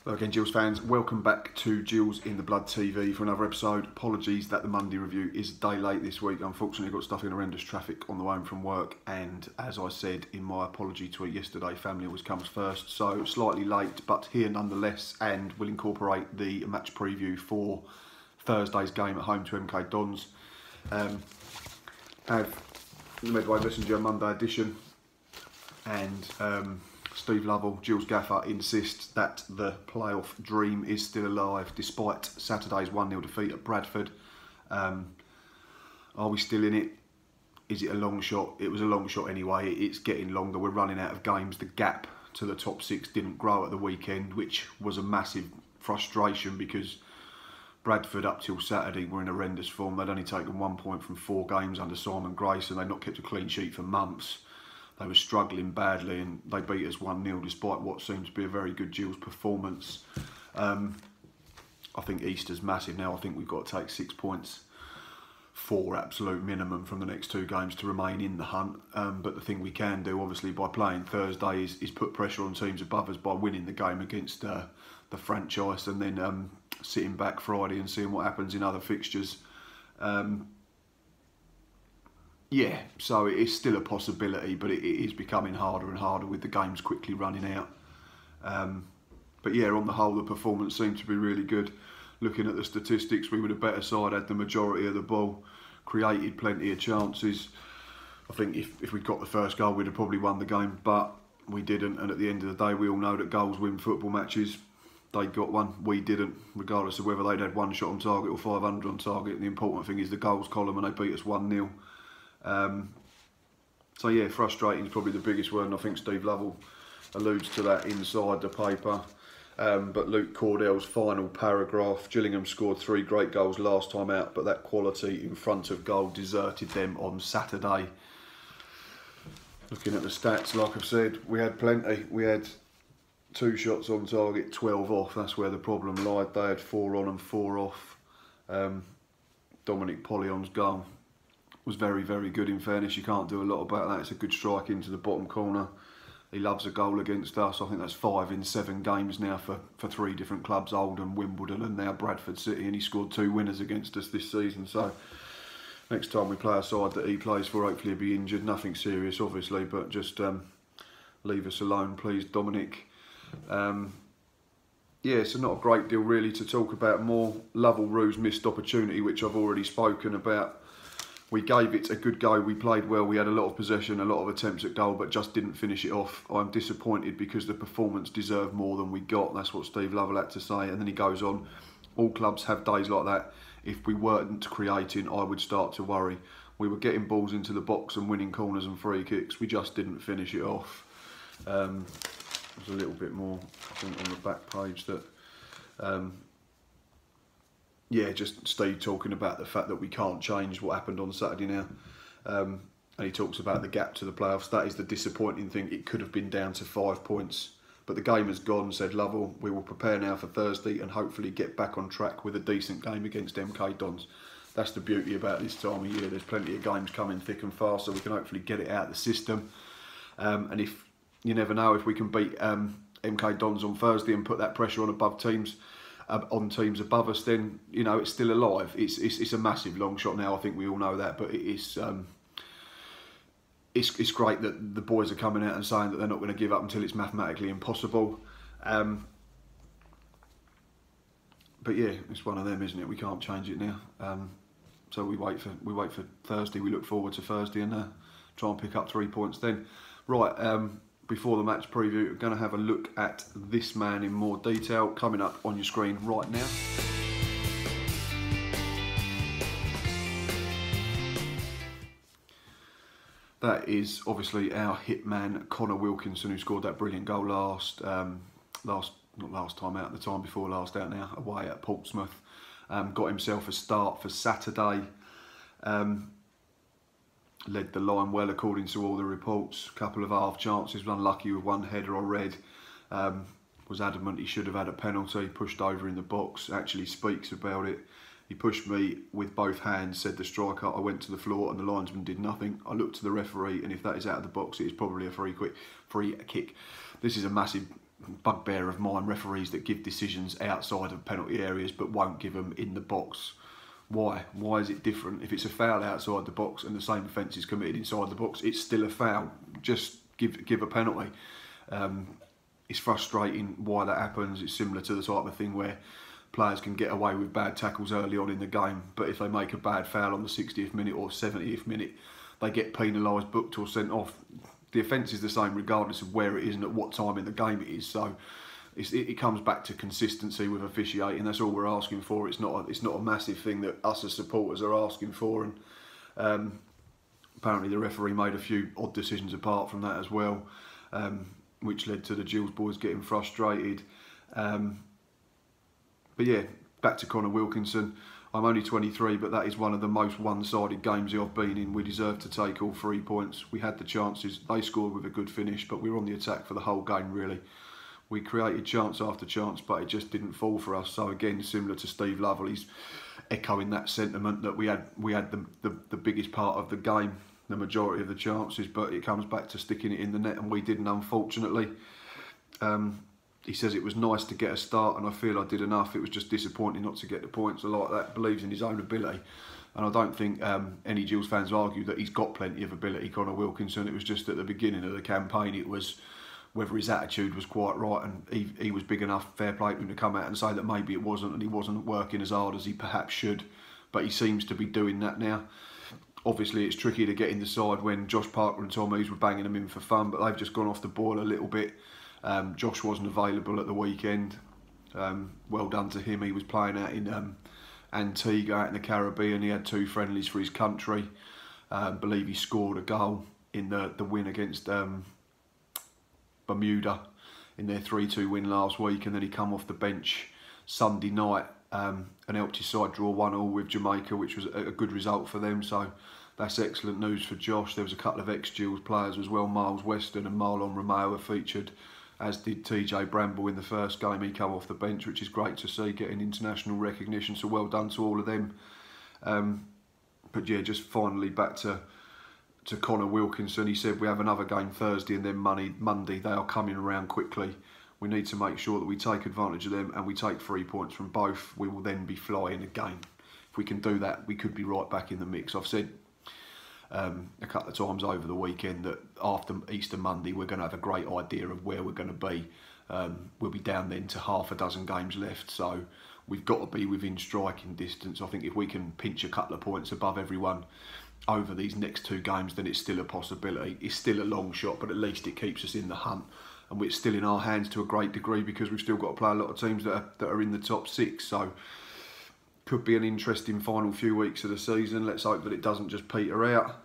Hello again, Gills fans. Welcome back to Gills in the Blood TV for another episode. Apologies that the Monday review is a day late this week. Unfortunately, got stuck in horrendous traffic on the way home from work, and as I said in my apology tweet yesterday, family always comes first. So slightly late, but here nonetheless, and we'll incorporate the match preview for Thursday's game at home to MK Dons. Have the Medway Messenger Monday edition, and Steve Lovell, Gills gaffer, insists that the playoff dream is still alive despite Saturday's 1-0 defeat at Bradford. Are we still in it? Is it a long shot? It was a long shot anyway. It's getting longer. We're running out of games. The gap to the top six didn't grow at the weekend, which was a massive frustration because Bradford up till Saturday were in horrendous form. They'd only taken 1 point from 4 games under Simon Grace, and they'd not kept a clean sheet for months. They were struggling badly, and they beat us 1-0 despite what seemed to be a very good Gills performance. I think Easter's massive now. I think we've got to take 6 points, 4 absolute minimum from the next 2 games to remain in the hunt. But the thing we can do, obviously, by playing Thursday is put pressure on teams above us by winning the game against the franchise, and then sitting back Friday and seeing what happens in other fixtures. Yeah, so it is still a possibility, but it is becoming harder and harder with the games quickly running out. But yeah, on the whole, the performance seemed to be really good. Looking at the statistics, we were the better side, had the majority of the ball, created plenty of chances. I think if we'd got the first goal, we'd have probably won the game, but we didn't. And at the end of the day, we all know that goals win football matches. They got one, we didn't, regardless of whether they'd had 1 shot on target or 500 on target. The important thing is the goals column, and they beat us 1-0. So yeah, frustrating is probably the biggest word, and I think Steve Lovell alludes to that inside the paper. But Luke Cordell's final paragraph: Gillingham scored 3 great goals last time out, but that quality in front of goal deserted them on Saturday. Looking at the stats, like I've said, we had plenty. We had 2 shots on target, 12 off. That's where the problem lied. They had 4 on and 4 off. Dominic Pollion's goal was very, very good. In fairness, you can't do a lot about that. It's a good strike into the bottom corner. He loves a goal against us. I think that's 5 in 7 games now for 3 different clubs: Oldham, Wimbledon, and now Bradford City. And he scored 2 winners against us this season. So next time we play a side that he plays for, hopefully he'll be injured. Nothing serious, obviously, but just leave us alone, please, Dominic. Yeah, so not a great deal really to talk about. More Lovell-Roo's missed opportunity, which I've already spoken about. We gave it a good go, we played well, we had a lot of possession, a lot of attempts at goal, but just didn't finish it off. I'm disappointed because the performance deserved more than we got. That's what Steve Lovell had to say. And then he goes on: all clubs have days like that. If we weren't creating, I would start to worry. We were getting balls into the box and winning corners and free kicks. We just didn't finish it off. There's a little bit more, I think, on the back page that... yeah, just Steve talking about the fact that we can't change what happened on Saturday now. And he talks about the gap to the playoffs. That is the disappointing thing. It could have been down to 5 points. But the game has gone, said Lovell. We will prepare now for Thursday and hopefully get back on track with a decent game against MK Dons. That's the beauty about this time of year. There's plenty of games coming thick and fast, so we can hopefully get it out of the system. And if you never know, if we can beat MK Dons on Thursday and put that pressure on above teams, on teams above us, then you know it's still alive. It's a massive long shot now. I think we all know that, but it's great that the boys are coming out and saying that they're not going to give up until it's mathematically impossible. But yeah, it's one of them, isn't it? We can't change it now. So we wait for Thursday. We look forward to Thursday and try and pick up 3 points then. Right. Before the match preview, we're going to have a look at this man in more detail, coming up on your screen right now. That is obviously our hitman, Conor Wilkinson, who scored that brilliant goal not last time out, the time before last out now, away at Portsmouth. Got himself a start for Saturday. Led the line well according to all the reports. A couple of half chances, was unlucky with 1 header I read. Was adamant he should have had a penalty, pushed over in the box, actually speaks about it. He pushed me with both hands, said the striker. I went to the floor and the linesman did nothing. I looked to the referee, and if that is out of the box, it is probably a free kick. This is a massive bugbear of mine, referees that give decisions outside of penalty areas but won't give them in the box. Why? Why is it different? If it's a foul outside the box and the same offence is committed inside the box, it's still a foul. Just give a penalty. It's frustrating why that happens. It's similar to the type of thing where players can get away with bad tackles early on in the game, but if they make a bad foul on the 60th minute or 70th minute, they get penalised, booked or sent off. The offence is the same regardless of where it is and at what time in the game it is. So it comes back to consistency with officiating. That's all we're asking for. It's not a massive thing that us as supporters are asking for. And apparently the referee made a few odd decisions apart from that as well, which led to the Gills boys getting frustrated. But yeah, back to Conor Wilkinson. I'm only 23, but that is one of the most one-sided games I've been in. We deserved to take all 3 points. We had the chances. They scored with a good finish, but we were on the attack for the whole game, really. We created chance after chance, but it just didn't fall for us. So again, similar to Steve Lovell, he's echoing that sentiment that we had the biggest part of the game, the majority of the chances, but it comes back to sticking it in the net, and we didn't, unfortunately. He says it was nice to get a start, and I feel I did enough. It was just disappointing not to get the points. I like that. Believes in his own ability, and I don't think any Gills fans argue that he's got plenty of ability, Conor Wilkinson. It was just at the beginning of the campaign, it was whether his attitude was quite right, and he was big enough, fair play to him, to come out and say that maybe it wasn't, and he wasn't working as hard as he perhaps should, but he seems to be doing that now. Obviously, it's tricky to get in the side when Josh Parker and Tom Hughes were banging them in for fun, but they've just gone off the boil a little bit. Josh wasn't available at the weekend. Well done to him. He was playing out in Antigua, out in the Caribbean. He had 2 friendlies for his country. Believe he scored a goal in the win against Bermuda in their 3-2 win last week, and then he come off the bench Sunday night and helped his side draw 1-1 with Jamaica, which was a good result for them. So that's excellent news for Josh. There was a couple of ex-Gills players as well. Miles Weston and Marlon Romeo were featured, as did TJ Bramble in the first game. He came off the bench, which is great to see, getting international recognition, so well done to all of them. But yeah, just finally back to Conor Wilkinson. He said we have another game Thursday and then Monday. They are coming around quickly. We need to make sure that we take advantage of them and we take 3 points from both. We will then be flying again. If we can do that, we could be right back in the mix. I've said a couple of times over the weekend that after Easter Monday we're going to have a great idea of where we're going to be. We'll be down then to half a dozen games left, so we've got to be within striking distance. I think if we can pinch a couple of points above everyone over these next 2 games, then it's still a possibility. It's still a long shot, but at least it keeps us in the hunt, and it's still in our hands to a great degree because we've still got to play a lot of teams that are in the top 6. So could be an interesting final few weeks of the season. Let's hope that it doesn't just peter out.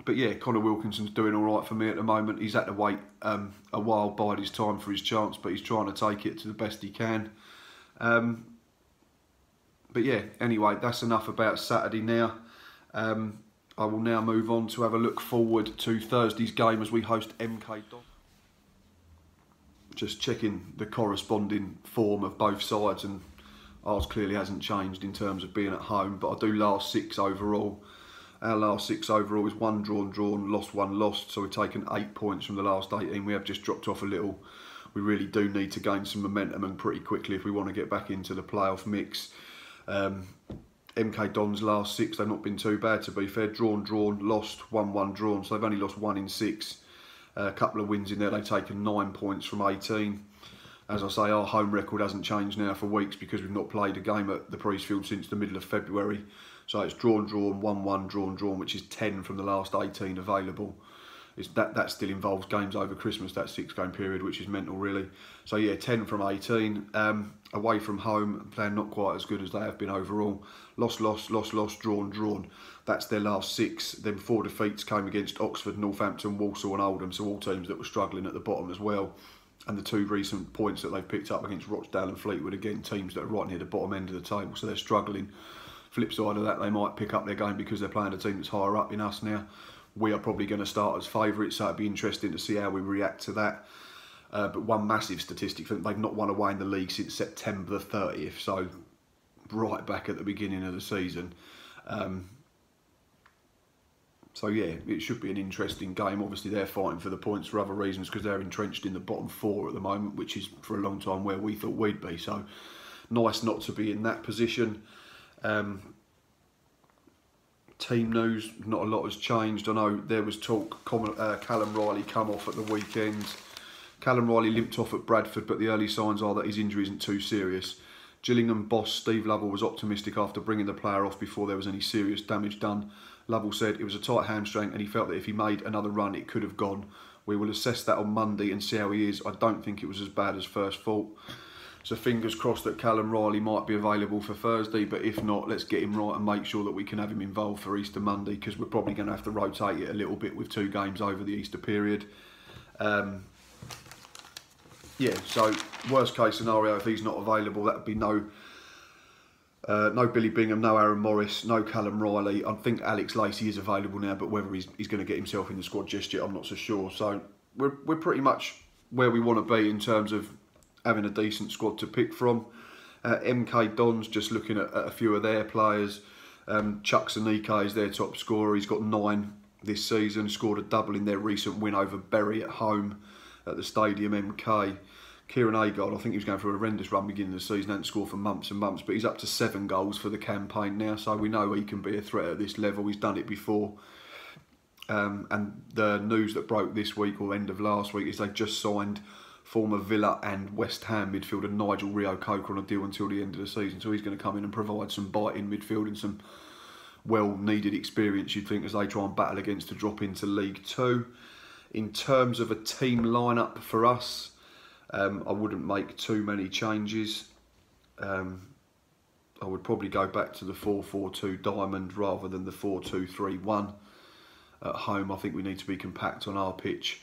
But yeah, Conor Wilkinson's doing all right for me at the moment. He's had to wait a while, bide his time for his chance, but he's trying to take it to the best he can. But yeah, anyway, that's enough about Saturday now. I will now move on to have a look forward to Thursday's game as we host MK Dons. Just checking the corresponding form of both sides, and ours clearly hasn't changed in terms of being at home, but I do last 6 overall. Our last 6 overall is 1 drawn, lost 1 lost, so we've taken 8 points from the last 18. We have just dropped off a little. We really do need to gain some momentum, and pretty quickly, if we want to get back into the playoff mix. MK Dons last 6, they've not been too bad, to be fair. Drawn, lost, 1-1 drawn, so they've only lost 1 in 6. A couple of wins in there, they've taken 9 points from 18. As I say, our home record hasn't changed now for weeks because we've not played a game at the Priestfield since the middle of February. So it's drawn, 1-1, drawn, which is 10 from the last 18 available. That still involves games over Christmas, that 6-game period, which is mental, really. So yeah, 10 from 18. Away from home, playing not quite as good as they have been overall. Lost, drawn. That's their last 6. Then 4 defeats came against Oxford, Northampton, Walsall and Oldham, so all teams that were struggling at the bottom as well. And the 2 recent points that they've picked up against Rochdale and Fleetwood, again, teams that are right near the bottom end of the table, so they're struggling. Flip side of that, they might pick up their game because they're playing a team that's higher up in us now. We are probably going to start as favourites, so it'd be interesting to see how we react to that. But one massive statistic, they've not won away in the league since September the 30th, so right back at the beginning of the season. So yeah, it should be an interesting game. Obviously they're fighting for the points for other reasons because they're entrenched in the bottom 4 at the moment, which is for a long time where we thought we'd be. So nice not to be in that position. Team news, not a lot has changed. I know there was talk Callum Riley come off at the weekend. Callum Riley limped off at Bradford, but the early signs are that his injury isn't too serious. Gillingham boss Steve Lovell was optimistic after bringing the player off before there was any serious damage done. Lovell said it was a tight hamstring and he felt that if he made another run it could have gone. We will assess that on Monday and see how he is. I don't think it was as bad as first thought. So fingers crossed that Callum Riley might be available for Thursday, but if not, let's get him right and make sure that we can have him involved for Easter Monday, because we're probably going to have to rotate it a little bit with 2 games over the Easter period. Yeah, so worst case scenario, if he's not available, that would be no Billy Bingham, no Aaron Morris, no Callum Riley. I think Alex Lacey is available now, but whether he's going to get himself in the squad just yet, I'm not so sure. So we're pretty much where we want to be in terms of having a decent squad to pick from. MK Dons, just looking at a few of their players. Chuck Sanike is their top scorer. He's got 9 this season, scored a double in their recent win over Bury at home at the Stadium MK. Kieran Agard, I think he was going for a horrendous run beginning of the season, hadn't scored for months and months, but he's up to 7 goals for the campaign now, so we know he can be a threat at this level. He's done it before. And the news that broke this week, or end of last week, is they've just signed former Villa and West Ham midfielder Nigel Rio-Coker on a deal until the end of the season, so he's going to come in and provide some bite in midfield and some well-needed experience, you'd think, as they try and battle against to drop into League 2. In terms of a team lineup for us, I wouldn't make too many changes. I would probably go back to the 4-4-2 diamond rather than the 4-2-3-1 at home. I think we need to be compact on our pitch.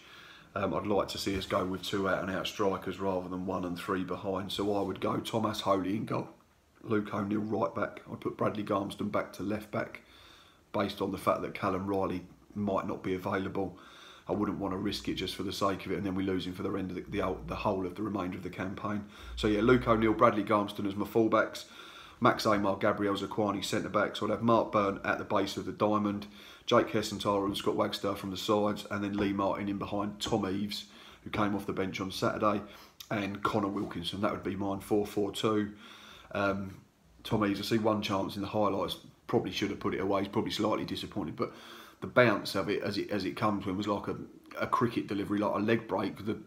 I'd like to see us go with 2 out-and-out strikers rather than 1 and 3 behind. So I would go Thomas Holy in goal, Luke O'Neill right back. I'd put Bradley Garmston back to left back based on the fact that Callum Riley might not be available. I wouldn't want to risk it just for the sake of it, and then we lose him for the end of the whole of the remainder of the campaign. So yeah, Luke O'Neill, Bradley Garmston as my fullbacks, Max Amar, Gabriel Zakwani centre backs. So I'd have Mark Byrne at the base of the diamond, Jake Hessenthaler and Scott Wagster from the sides, and then Lee Martin in behind Tom Eaves, who came off the bench on Saturday, and Conor Wilkinson. That would be mine, 4-4-2. Tom Eaves, I see one chance in the highlights, probably should have put it away. He's probably slightly disappointed, but the bounce of it as it comes to him was like a cricket delivery, like a leg break. The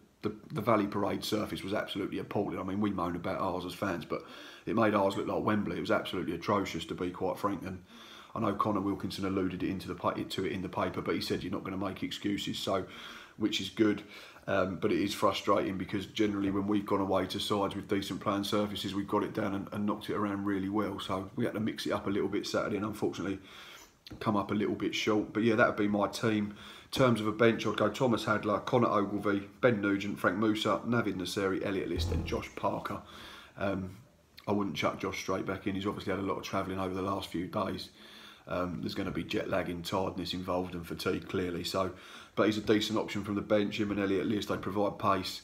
Valley Parade surface was absolutely appalling. I mean, we moan about ours as fans, but it made ours look like Wembley. It was absolutely atrocious, to be quite frank. And I know Conor Wilkinson alluded to it in the paper, but he said you're not going to make excuses, so which is good. But it is frustrating because generally when we've gone away to sides with decent playing surfaces, we've got it down and knocked it around really well. So we had to mix it up a little bit Saturday, and unfortunately come up a little bit short. But yeah, that would be my team. In terms of a bench, I'd go Thomas Hadler, Connor Ogilvie, Ben Nugent, Frank Musa, Navid Nasseri, Elliot List and Josh Parker. I wouldn't chuck Josh straight back in. He's obviously had a lot of travelling over the last few days. There's going to be jet lag and tiredness involved and fatigue clearly. So, but he's a decent option from the bench. Him and Elliot List, they provide pace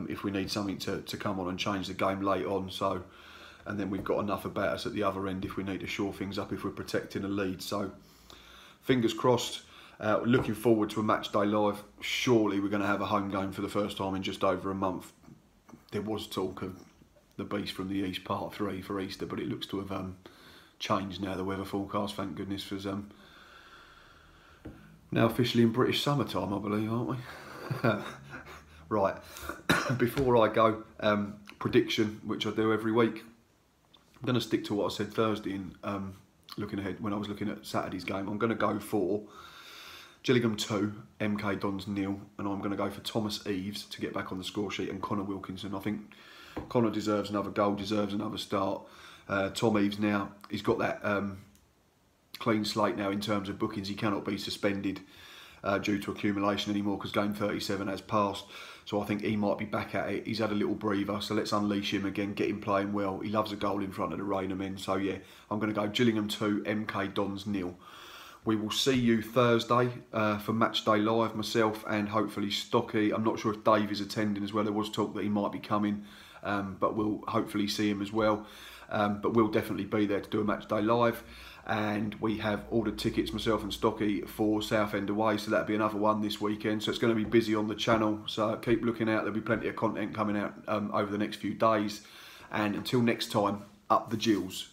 if we need something to come on and change the game late on. So, and then we've got enough about us at the other end if we need to shore things up if we're protecting a lead. So fingers crossed. Looking forward to a match day live. Surely we're going to have a home game for the first time in just over a month. There was talk of the Beast from the East Part 3 for Easter, but it looks to have changed now. The weather forecast, thank goodness, was now officially in British summertime, I believe, aren't we? Right, before I go, prediction, which I do every week. I'm going to stick to what I said Thursday in looking ahead when I was looking at Saturday's game. I'm going to go for Gillingham 2, MK Dons 0, and I'm going to go for Thomas Eaves to get back on the score sheet and Conor Wilkinson. I think Conor deserves another goal, deserves another start. Tom Eaves now, he's got that clean slate now in terms of bookings. He cannot be suspended due to accumulation anymore because game 37 has passed. So I think he might be back at it. He's had a little breather, so let's unleash him again, get him playing well. He loves a goal in front of the Rainer men. So yeah, I'm going to go Gillingham 2, MK Dons 0. We will see you Thursday for Match Day Live, myself and hopefully Stocky. I'm not sure if Dave is attending as well. There was talk that he might be coming, but we'll hopefully see him as well. but we'll definitely be there to do a match day live. And we have ordered tickets, myself and Stocky, for Southend away, so that'll be another one this weekend. So it's going to be busy on the channel, so keep looking out. There'll be plenty of content coming out over the next few days. And until next time, up the Gills.